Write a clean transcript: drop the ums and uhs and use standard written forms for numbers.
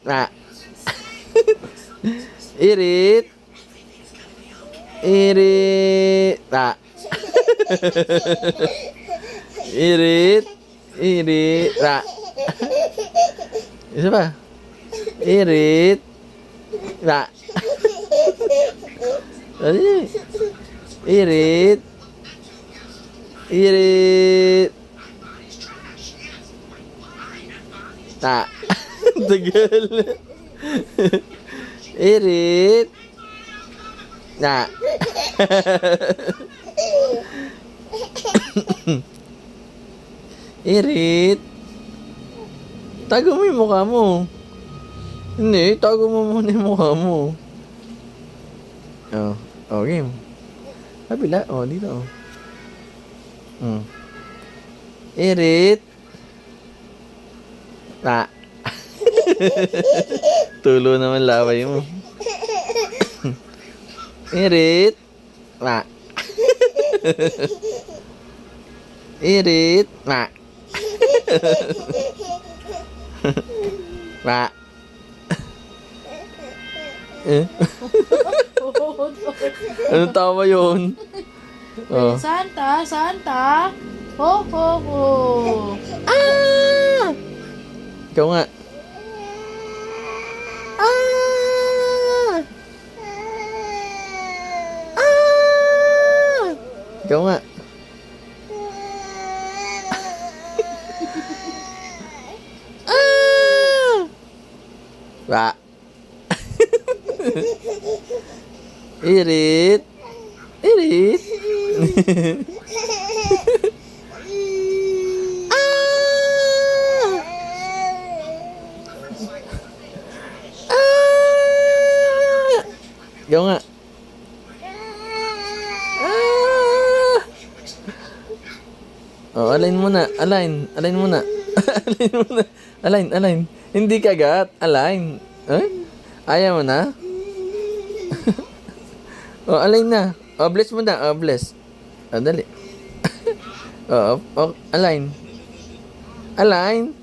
Na. Irit. Irit. Na. Irit. Irit. Na. Isa pa. Irit. Na. Ano yun? Irit. Irit. Ta. Tagal. Irit. Na. Irit. Tago mo yung mukha mo. Hindi, tago mo muna yung mukha mo. Oh, oh, game. Kabila, oh, dito, oh. Irit. Na. Tulo naman laway mo. Irit. Na. Irit. Na. Na. Eh? Anong tama yun? Oh. Santa, Santa. Ho, ho, ho. Ah! Ikaw nga. Ah! Ah! Ikaw nga. Ah! Ba. Irit. Irit. Ah! Ah! Ikaw nga. Ah! Oh, align muna. Align. Align muna. Align muna. Align. Align. Hindi kagat. Align. Eh? Ayaw mo na? Oh, align na. Oh, bless mo na. Oh, bless. Oh, dali. Oh, align. Align.